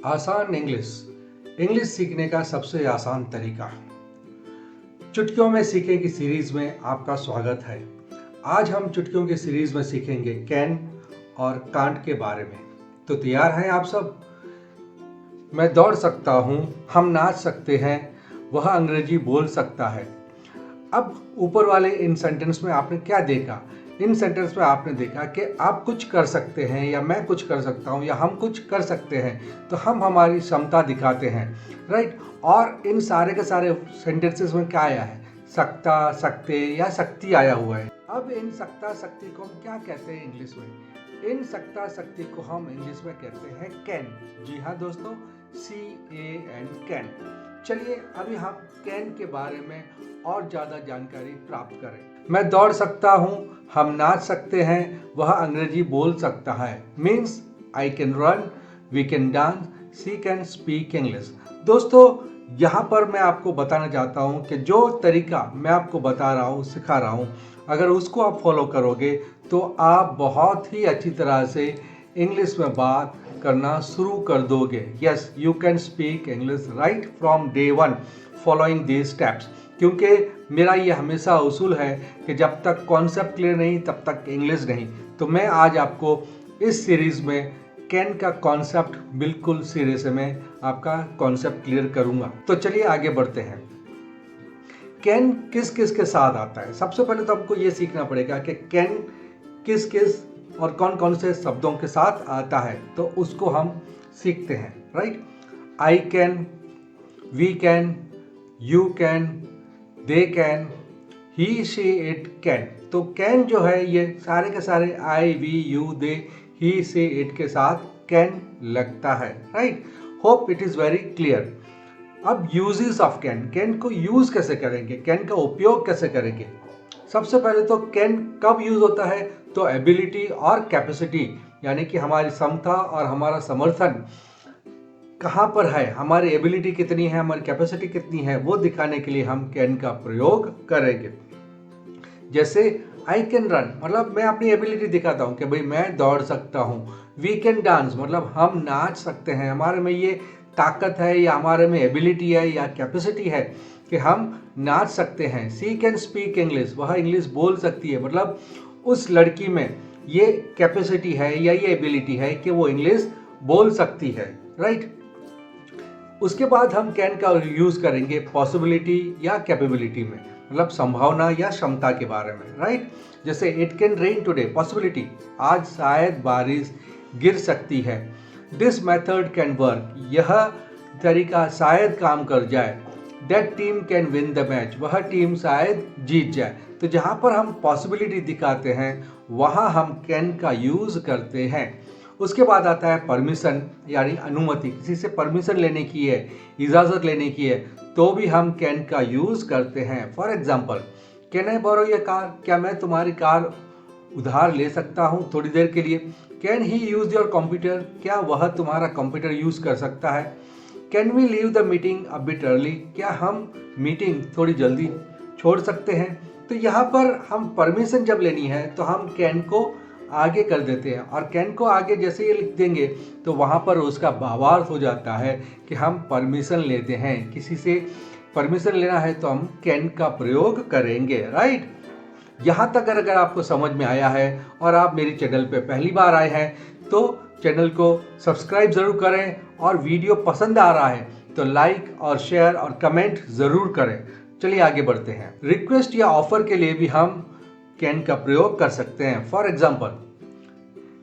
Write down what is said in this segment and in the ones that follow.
आसान English English सीखने का सबसे आसान तरीका। चुटकियों में सीखें की सीरीज में आपका स्वागत है। आज हम चुटकियों की सीरीज में सीखेंगे कैन और कांट के बारे में। तो तैयार हैं आप सब? मैं दौड़ सकता हूँ, हम नाच सकते हैं, वह अंग्रेजी बोल सकता है। अब ऊपर वाले इन सेंटेंस में आपने क्या देखा? इन सेंटेंस में आपने देखा कि आप कुछ कर सकते हैं या मैं कुछ कर सकता हूं या हम कुछ कर सकते हैं, तो हम हमारी क्षमता दिखाते हैं, राइट। और इन सारे के सारे सेंटेंसेस में क्या आया है? सकता, सकते या शक्ति आया हुआ है। अब इन सकता शक्ति को हम क्या कहते हैं इंग्लिश में? इन सकता शक्ति को हम इंग्लिश में कहते हैं कैन। जी हाँ दोस्तों, CAN, कैन। चलिए अभी हम कैन के बारे में और ज़्यादा जानकारी प्राप्त करें। मैं दौड़ सकता हूँ, हम नाच सकते हैं, वह अंग्रेजी बोल सकता है। Means I can run, we can dance, she can speak English. दोस्तों यहाँ पर मैं आपको बताना चाहता हूँ कि जो तरीका मैं आपको बता रहा हूँ, सिखा रहा हूँ, अगर उसको आप फॉलो करोगे तो आप बहुत ही अच्छी तरह से इंग्लिश में बात करना शुरू कर दोगे। Yes, you can speak English right from day one following these steps. क्योंकि मेरा ये हमेशा उसूल है कि जब तक कॉन्सेप्ट क्लियर नहीं तब तक इंग्लिश नहीं। तो मैं आज आपको इस सीरीज़ में कैन का कॉन्सेप्ट बिल्कुल सिरे से मैं आपका कॉन्सेप्ट क्लियर करूंगा। तो चलिए आगे बढ़ते हैं। कैन किस किस के साथ आता है? सबसे पहले तो हमको ये सीखना पड़ेगा कि कैन किस किस और कौन कौन से शब्दों के साथ आता है, तो उसको हम सीखते हैं, right. I can, we can, you can, they can, he she it can. तो कैन जो है ये सारे के सारे I, we, you, they, he, she, it के साथ कैन लगता है, right. Hope it is very clear. अब यूजेस ऑफ कैन, कैन को यूज कैसे करेंगे, कैन का उपयोग कैसे करेंगे? सबसे पहले तो कैन कब यूज होता है? तो एबिलिटी और कैपेसिटी, यानी कि हमारी क्षमता और हमारा समर्थन कहाँ पर है, हमारी एबिलिटी कितनी है, हमारी कैपेसिटी कितनी है, वो दिखाने के लिए हम कैन का प्रयोग करेंगे। जैसे आई कैन रन, मतलब मैं अपनी एबिलिटी दिखाता हूँ कि भाई मैं दौड़ सकता हूँ। वी कैन डांस, मतलब हम नाच सकते हैं, हमारे में ये ताकत है या हमारे में एबिलिटी है या कैपेसिटी है कि हम नाच सकते हैं। सी कैन स्पीक इंग्लिश, वह इंग्लिश बोल सकती है, मतलब उस लड़की में ये कैपेसिटी है या ये एबिलिटी है कि वो इंग्लिश बोल सकती है, राइट। उसके बाद हम कैन का यूज करेंगे पॉसिबिलिटी या कैपेबिलिटी में, मतलब संभावना या क्षमता के बारे में, राइट। जैसे it can rain today, possibility, आज शायद बारिश गिर सकती है। दिस मेथड कैन वर्क, यह तरीका शायद काम कर जाए। That team can win the match, वह टीम शायद जीत जाए। तो जहाँ पर हम पॉसिबिलिटी दिखाते हैं वहाँ हम कैन का यूज करते हैं। उसके बाद आता है परमिशन, यानी अनुमति, किसी से परमिशन लेने की है, इजाज़त लेने की है, तो भी हम कैन का यूज़ करते हैं। For example, can I borrow your car, क्या मैं तुम्हारी कार उधार ले सकता हूँ थोड़ी देर के लिए? Can he use your computer, क्या वह तुम्हारा कंप्यूटर यूज़ कर सकता है? Can we leave the meeting a bit early, क्या हम मीटिंग थोड़ी जल्दी छोड़ सकते हैं? तो यहाँ पर हम परमिशन जब लेनी है तो हम कैन को आगे कर देते हैं, और कैन को आगे जैसे ही लिख देंगे तो वहाँ पर उसका भावार्थ हो जाता है कि हम परमिशन लेते हैं, किसी से परमिशन लेना है तो हम कैन का प्रयोग करेंगे, राइट। यहाँ तक अगर आपको समझ में आया है और आप मेरी चैनल पे पहली बार आए हैं तो चैनल को सब्सक्राइब ज़रूर करें, और वीडियो पसंद आ रहा है तो लाइक और शेयर और कमेंट ज़रूर करें। चलिए आगे बढ़ते हैं। रिक्वेस्ट या ऑफर के लिए भी हम कैन का प्रयोग कर सकते हैं। For example,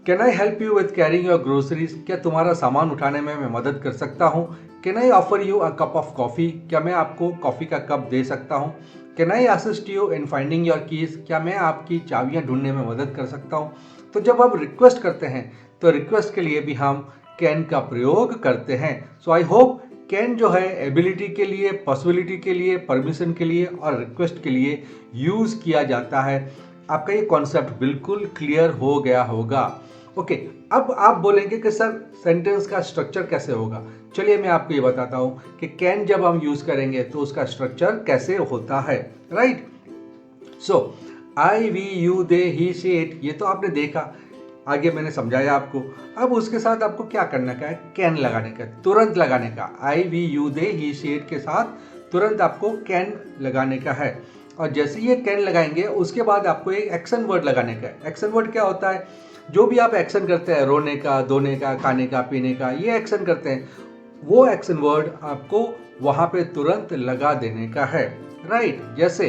can I help you with carrying your groceries, क्या तुम्हारा सामान उठाने में मैं मदद कर सकता हूँ? Can I offer you a cup of coffee, क्या मैं आपको कॉफ़ी का कप दे सकता हूँ? Can I assist you in finding your keys, क्या मैं आपकी चाबियाँ ढूंढने में मदद कर सकता हूँ? तो जब आप रिक्वेस्ट करते हैं तो रिक्वेस्ट के लिए भी हम कैन का प्रयोग करते हैं। सो आई होप कैन जो है एबिलिटी के लिए, पॉसिबिलिटी के लिए, परमिशन के लिए और रिक्वेस्ट के लिए यूज़ किया जाता है। आपका ये कॉन्सेप्ट बिल्कुल क्लियर हो गया होगा। ओके, अब आप बोलेंगे कि सर सेंटेंस का स्ट्रक्चर कैसे होगा? चलिए मैं आपको ये बताता हूँ कि कैन जब हम यूज़ करेंगे तो उसका स्ट्रक्चर कैसे होता है, right. So I, we, you, they, he, she, it, ये तो आपने देखा। आगे मैंने समझाया आपको। अब उसके साथ आपको क्या करने का है, कैन लगाने का, तुरंत लगाने का। I we you they he she it के साथ तुरंत आपको कैन लगाने का है। और जैसे ये कैन लगाएंगे उसके बाद आपको एक एक्शन वर्ड लगाने का है। एक्शन वर्ड क्या होता है, जो भी आप एक्शन करते हैं, रोने का, धोने का, खाने का, पीने का, ये एक्शन करते हैं, वो एक्शन वर्ड आपको वहां पे तुरंत लगा देने का है। राइट, जैसे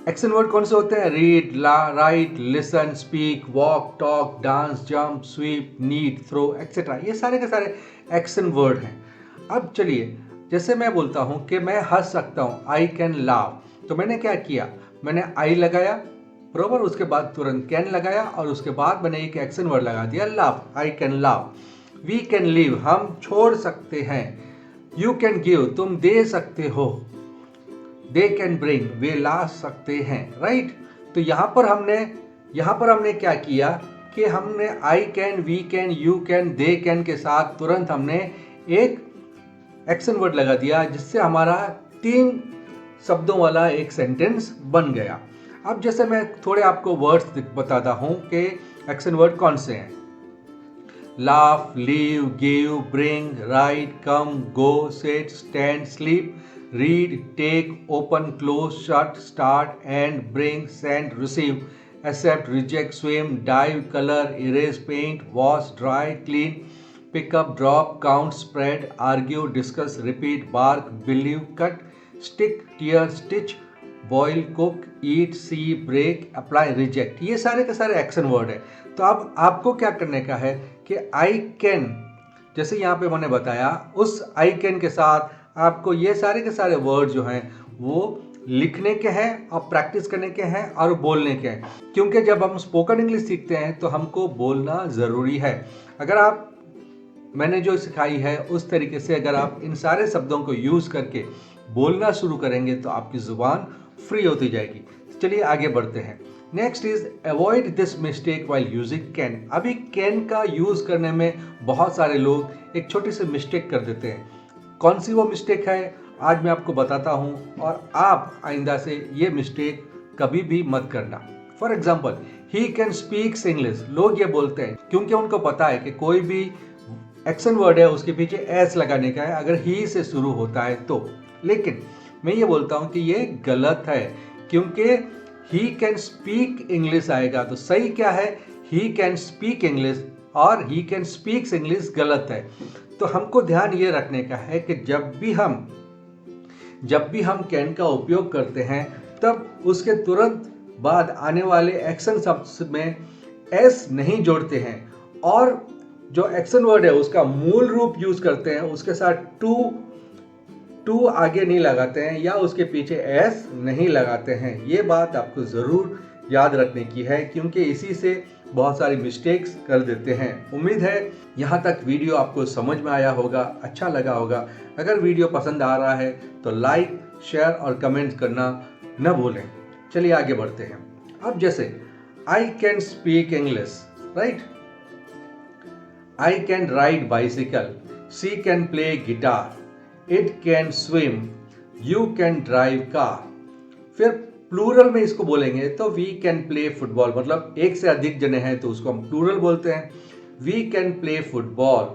एक्शन वर्ड कौन से होते हैं, read, write, listen, speak, walk, talk, dance, jump, sweep, need, throw etcetera, ये सारे के सारे एक्शन वर्ड हैं। अब चलिए, जैसे मैं बोलता हूं कि मैं हंस सकता हूं, आई कैन लाव, तो मैंने क्या किया, मैंने आई लगाया बरोबर, उसके बाद तुरंत कैन लगाया और उसके बाद मैंने एक एक्शन वर्ड लगा दिया लाव, आई कैन लाव। वी कैन लीव, हम छोड़ सकते हैं। यू कैन गिव, तुम दे सकते हो। दे कैन ब्रिंग, वे ला सकते हैं। राइट, तो यहां पर हमने क्या किया कि हमने I can, we can, you can, they can के साथ तुरंत हमने एक एक्शन वर्ड लगा दिया, जिससे हमारा 3 शब्दों वाला एक सेंटेंस बन गया। अब जैसे मैं थोड़े आपको वर्ड्स बताता हूं कि एक्शन वर्ड कौन से हैं। Laugh, leave, give, bring, write, come, go, sit, stand, sleep, read, take, open, close, shut, start, end, bring, send, receive, accept, reject, swim, dive, color, erase, paint, wash, dry, clean, pick up, drop, count, spread, argue, discuss, repeat, bark, believe, cut, stick, tear, stitch, boil, cook, eat, see, break, apply, reject, ये सारे के सारे action word है। तो अब आपको क्या करने का है कि आई कैन, जैसे यहाँ पे मैंने बताया, उस आई कैन के साथ आपको ये सारे के सारे वर्ड जो हैं वो लिखने के हैं और प्रैक्टिस करने के हैं और बोलने के हैं, क्योंकि जब हम स्पोकन इंग्लिश सीखते हैं तो हमको बोलना ज़रूरी है। अगर आप मैंने जो सिखाई है उस तरीके से अगर आप इन सारे शब्दों को यूज़ करके बोलना शुरू करेंगे तो आपकी ज़ुबान फ्री होती जाएगी। चलिए आगे बढ़ते हैं। Next is avoid this mistake while using can. अभी कैन का यूज़ करने में बहुत सारे लोग एक छोटी सी मिस्टेक कर देते हैं। कौन सी वो मिस्टेक है, आज मैं आपको बताता हूं, और आप आइंदा से ये मिस्टेक कभी भी मत करना। For example, he can speaks English, लोग ये बोलते हैं क्योंकि उनको पता है कि कोई भी एक्शन वर्ड है उसके पीछे एस लगाने का है अगर ही से शुरू होता है तो। लेकिन मैं ये बोलता हूं कि ये गलत है, क्योंकि ही कैन स्पीक इंग्लिश आएगा तो सही क्या है, ही कैन स्पीक इंग्लिश, और ही कैन स्पीक्स इंग्लिश गलत है। तो हमको ध्यान ये रखने का है कि जब भी हम कैन का उपयोग करते हैं तब उसके तुरंत बाद आने वाले एक्शन शब्द में एस नहीं जोड़ते हैं, और जो एक्शन वर्ड है उसका मूल रूप यूज करते हैं उसके साथ टू आगे नहीं लगाते हैं या उसके पीछे एस नहीं लगाते हैं। ये बात आपको ज़रूर याद रखने की है, क्योंकि इसी से बहुत सारी मिस्टेक्स कर देते हैं। उम्मीद है यहाँ तक वीडियो आपको समझ में आया होगा, अच्छा लगा होगा। अगर वीडियो पसंद आ रहा है तो लाइक, शेयर और कमेंट करना न भूलें। चलिए आगे बढ़ते हैं। अब जैसे I can speak English, right, I can ride bicycle, she can play guitar, it can swim, you can drive car. फिर प्लूरल में इसको बोलेंगे तो वी कैन प्ले फुटबॉल, मतलब एक से अधिक जने हैं तो उसको हम प्लूरल बोलते हैं। We can play football,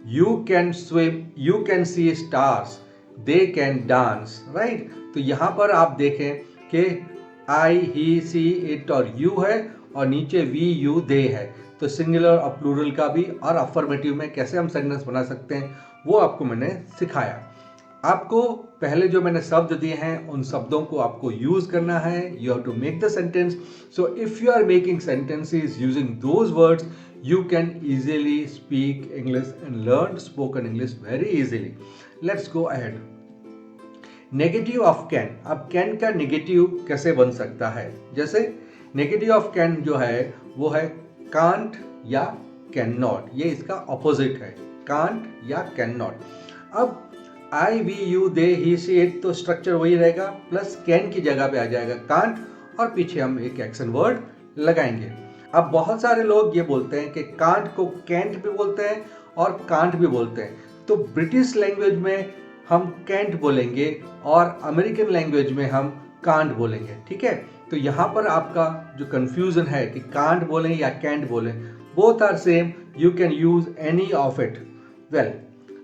you can swim, you can see stars, they can dance. Right, तो यहाँ पर आप देखें कि आई, ही, सी, इट और यू है और नीचे वी, यू, दे है। तो सिंगुलर और प्लूरल का भी और अफर्मेटिव में कैसे हम सेंटेंस बना सकते हैं वो आपको मैंने सिखाया। आपको पहले जो मैंने शब्द दिए हैं उन शब्दों को आपको यूज करना है। You have to make the sentence. So if you are making sentences using those words, you can easily speak English and learn spoken English very easily. Let's go ahead. Negative of can. अब can का negative कैसे बन सकता है? जैसे negative of can जो है वो है कांट या कैन नॉट। ये इसका ऑपोजिट है, कांट या कैन नॉट। अब I, we, you, they, he, she, it, तो स्ट्रक्चर वही रहेगा, प्लस कैन की जगह पे आ जाएगा कांट और पीछे हम एक एक्शन वर्ड लगाएंगे। अब बहुत सारे लोग ये बोलते हैं कि कांट को कैंट भी बोलते हैं और कांट भी बोलते हैं। तो ब्रिटिश लैंग्वेज में हम कैंट बोलेंगे और अमेरिकन लैंग्वेज में हम कांट बोलेंगे, ठीक है। तो यहाँ पर आपका जो कंफ्यूजन है कि कांट बोलें या कैंट बोलें, both are same, you can use any of it. Well,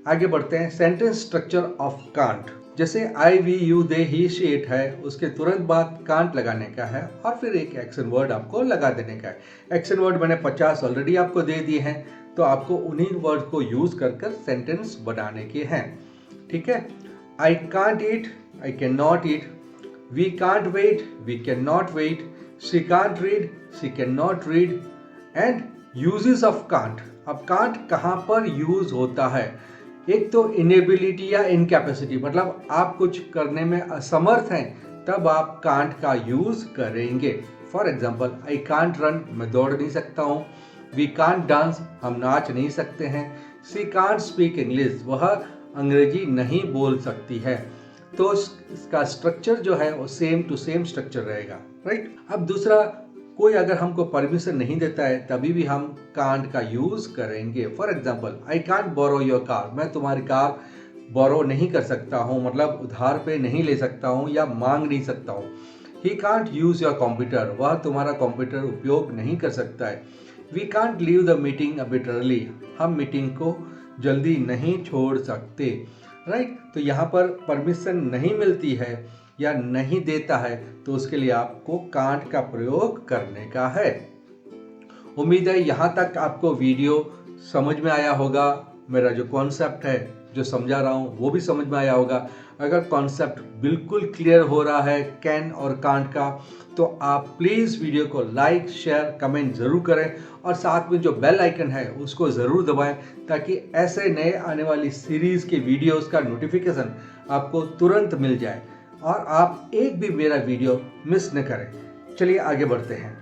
आगे बढ़ते हैं। सेंटेंस स्ट्रक्चर ऑफ कांट, जैसे I we you they he she it है, उसके तुरंत बाद कांट लगाने का है और फिर एक एक्शन वर्ड आपको लगा देने का है। एक्शन वर्ड मैंने 50 ऑलरेडी आपको दे दिए हैं, तो आपको उन्हीं वर्ड को यूज कर कर सेंटेंस बनाने के हैं। ठीक है, I can't eat, I can not eat, we can't wait, we can not wait, she can't read, she can not read, and uses of can't. अब कांट कहाँ पर यूज होता है? एक तो इनेबिलिटी या इनकैपेसिटी, मतलब आप कुछ करने में असमर्थ हैं, तब आप कांट का यूज करेंगे। For example, I can't run, मैं दौड़ नहीं सकता हूँ। वी कांट डांस, हम नाच नहीं सकते हैं। सी कांट स्पीक इंग्लिश, वह अंग्रेजी नहीं बोल सकती है। तो इसका स्ट्रक्चर जो है वो सेम टू सेम स्ट्रक्चर रहेगा, राइट। अब दूसरा, कोई अगर हमको परमिशन नहीं देता है तभी भी हम कांट का यूज करेंगे। For example, I can't borrow your car, मैं तुम्हारी कार बोरो नहीं कर सकता हूँ, मतलब उधार पे नहीं ले सकता हूँ या मांग नहीं सकता हूँ। He can't use your computer, वह तुम्हारा कंप्यूटर उपयोग नहीं कर सकता है। We can't leave the meeting a bit early, हम मीटिंग को जल्दी नहीं छोड़ सकते, राइट। तो यहाँ पर परमिशन नहीं मिलती है या नहीं देता है, तो उसके लिए आपको कांट का प्रयोग करने का है। उम्मीद है यहाँ तक आपको वीडियो समझ में आया होगा। मेरा जो कॉन्सेप्ट है, जो समझा रहा हूँ, वो भी समझ में आया होगा। अगर कॉन्सेप्ट बिल्कुल क्लियर हो रहा है कैन और कांट का, तो आप प्लीज़ वीडियो को लाइक, शेयर, कमेंट ज़रूर करें और साथ में जो बेल आइकन है उसको ज़रूर दबाएं, ताकि ऐसे नए आने वाली सीरीज़ के वीडियोस का नोटिफिकेशन आपको तुरंत मिल जाए और आप एक भी मेरा वीडियो मिस न करें। चलिए आगे बढ़ते हैं।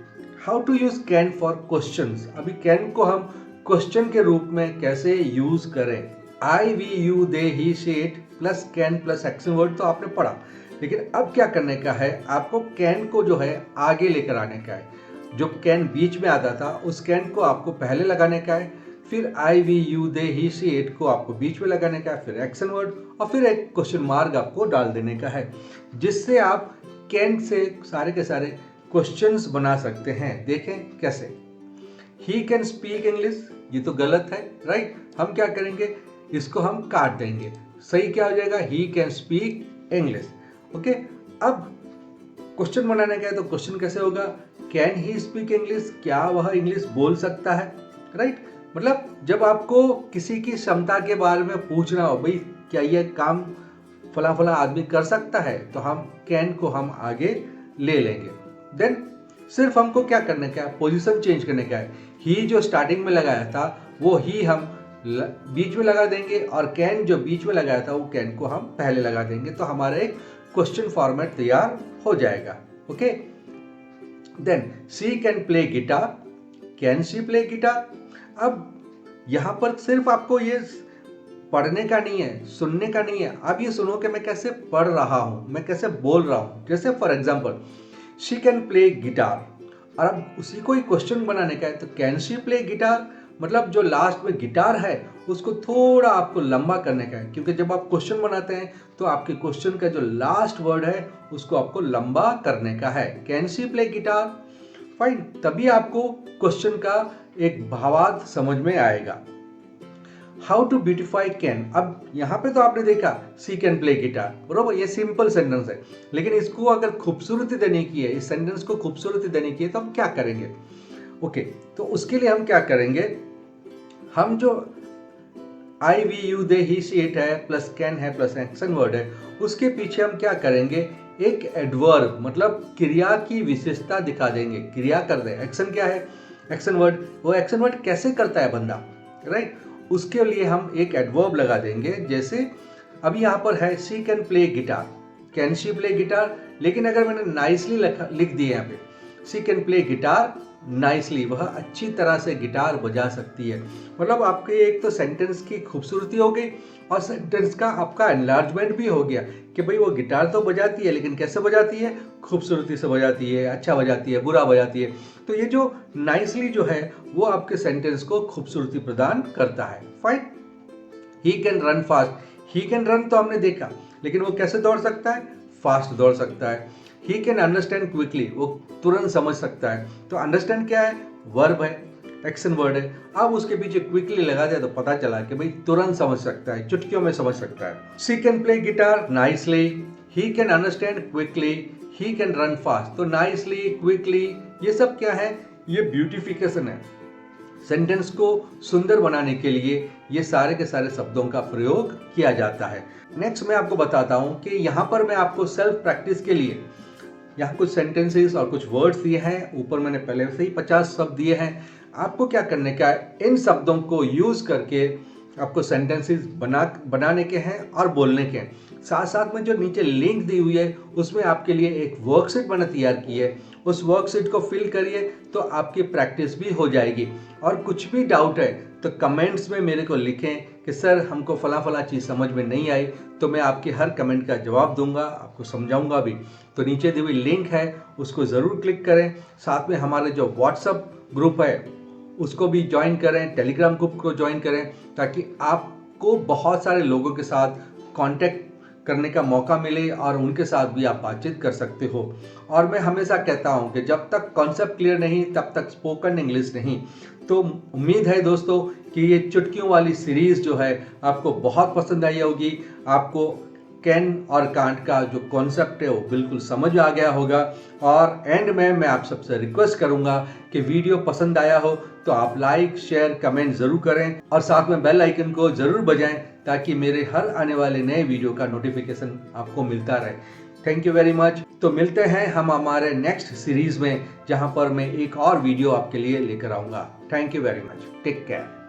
How to use can for questions. अभी कैन को हम क्वेश्चन के रूप में कैसे यूज़ करें? I we you they he she it plus can plus action word तो आपने पढ़ा, लेकिन अब क्या करने का है? आपको कैन को जो है आगे लेकर आने का है। जो कैन बीच में आता था उस कैन को आपको पहले लगाने का है, फिर I we you they he she it को आपको बीच में लगाने का है, फिर एक्शन वर्ड और फिर एक क्वेश्चन मार्क आपको डाल देने का है, जिससे आप कैन से सारे के सारे क्वेश्चंस बना सकते हैं। देखें कैसे। ही कैन स्पीक इंग्लिश, ये तो गलत है, राइट। हम क्या करेंगे? इसको हम काट देंगे। सही क्या हो जाएगा? He can speak English. Okay, अब क्वेश्चन बनाने का है तो क्वेश्चन कैसे होगा? कैन ही स्पीक इंग्लिश, क्या वह इंग्लिश बोल सकता है, राइट। मतलब जब आपको किसी की क्षमता के बारे में पूछना हो, भाई क्या यह काम फला फला आदमी कर सकता है, तो हम कैन को हम आगे ले लेंगे। देन सिर्फ हमको क्या करने का है? पोजीशन चेंज करने का है। ही जो स्टार्टिंग में लगाया था वो ही हम बीच में लगा देंगे और कैन जो बीच में लगाया था वो कैन को हम पहले लगा देंगे, तो हमारा एक क्वेश्चन फॉर्मेट तैयार हो जाएगा। Okay, then she can play guitar, can she play guitar. अब यहाँ पर सिर्फ आपको ये पढ़ने का नहीं है, सुनने का नहीं है। आप ये सुनो कि मैं कैसे पढ़ रहा हूँ, मैं कैसे बोल रहा हूँ। जैसे for example, she can play guitar, और अब उसी को ही क्वेश्चन बनाने का है, तो कैन शी प्ले गिटार, मतलब जो लास्ट में गिटार है उसको थोड़ा आपको लंबा करने का है, क्योंकि जब आप क्वेश्चन बनाते हैं तो आपके क्वेश्चन का जो लास्ट वर्ड है उसको आपको लंबा करने का है। Can she play guitar, fine, तभी आपको क्वेश्चन का एक भावार्थ समझ में आएगा। How to beautify can. अब यहाँ पे तो आपने देखा सी कैन प्ले गिटार, बरोबर, ये सिंपल सेंटेंस है, लेकिन इसको अगर खूबसूरती देने की है, इस सेंटेंस को खूबसूरती देने की है, तो हम क्या करेंगे? ओके, तो उसके लिए हम क्या करेंगे? हम जो I we you they he she it है प्लस कैन है प्लस एक्शन वर्ड है, उसके पीछे हम क्या करेंगे? एक एडवर्ब, मतलब क्रिया की विशेषता दिखा देंगे। क्रिया कर दे, एक्शन क्या है? Action word. वो एक्शन वर्ड कैसे करता है बंदा, राइट, उसके लिए हम एक एडवर्ब लगा देंगे। जैसे अभी यहाँ पर है she can play guitar, can she play guitar, लेकिन अगर मैंने नाइसली लिख दिया यहाँ पे, she can play guitar nicely, वह अच्छी तरह से गिटार बजा सकती है। मतलब आपके एक तो सेंटेंस की खूबसूरती हो गई और सेंटेंस का आपका एनलार्जमेंट भी हो गया कि भाई वो गिटार तो बजाती है, लेकिन कैसे बजाती है? खूबसूरती से बजाती है, अच्छा बजाती है, बुरा बजाती है। तो ये जो नाइसली जो है वो आपके सेंटेंस को खूबसूरती प्रदान करता है। Fine. He can run fast, he can run तो हमने देखा, लेकिन वो कैसे दौड़ सकता है? फास्ट दौड़ सकता है। ही कैन अंडरस्टैंड क्विकली, वो तुरंत समझ सकता है। तो अंडरस्टैंड क्या है, वर्ब है, एक्शन वर्ड है। अब उसके पीछे क्विकली लगा दिया तो पता चला कि भाई तुरंत समझ सकता है, चुटकियों में समझ सकता है। She can play guitar nicely, he can understand quickly, he can run fast. तो नाइसली, क्विकली, ये सब क्या है, ये ब्यूटिफिकेशन है। सेंटेंस को सुंदर बनाने के लिए ये सारे के सारे शब्दों का प्रयोग किया जाता है। नेक्स्ट मैं आपको बताता हूं कि यहाँ पर मैं आपको सेल्फ प्रैक्टिस के लिए यहाँ कुछ सेंटेंसेस और कुछ वर्ड्स दिए हैं। ऊपर मैंने पहले से ही 50 शब्द दिए हैं। आपको क्या करने का है, इन शब्दों को यूज करके आपको सेंटेंसेस बनाने के हैं और बोलने के हैं। साथ साथ में जो नीचे लिंक दी हुई है उसमें आपके लिए एक वर्कशीट मैंने तैयार की है, उस वर्कशीट को फिल करिए तो आपकी प्रैक्टिस भी हो जाएगी। और कुछ भी डाउट है तो कमेंट्स में मेरे को लिखें कि सर हमको फला फला चीज़ समझ में नहीं आई, तो मैं आपके हर कमेंट का जवाब दूंगा, आपको समझाऊंगा भी। तो नीचे दी हुई लिंक है उसको ज़रूर क्लिक करें। साथ में हमारे जो व्हाट्सअप ग्रुप है उसको भी ज्वाइन करें, टेलीग्राम ग्रुप को ज्वाइन करें, ताकि आपको बहुत सारे लोगों के साथ कांटेक्ट करने का मौका मिले और उनके साथ भी आप बातचीत कर सकते हो। और मैं हमेशा कहता हूं कि जब तक कॉन्सेप्ट क्लियर नहीं तब तक स्पोकन इंग्लिश नहीं। तो उम्मीद है दोस्तों कि ये चुटकियों वाली सीरीज जो है आपको बहुत पसंद आई होगी। आपको कैन और कांट का जो कॉन्सेप्ट है वो बिल्कुल समझ आ गया होगा। और एंड में मैं आप सबसे रिक्वेस्ट करूंगा कि वीडियो पसंद आया हो तो आप लाइक, शेयर, कमेंट जरूर करें और साथ में बेल आइकन को जरूर बजाएं, ताकि मेरे हर आने वाले नए वीडियो का नोटिफिकेशन आपको मिलता रहे। Thank you very much. तो मिलते हैं हम हमारे नेक्स्ट सीरीज में, जहां पर मैं एक और वीडियो आपके लिए लेकर आऊंगा। Thank you very much. Take care.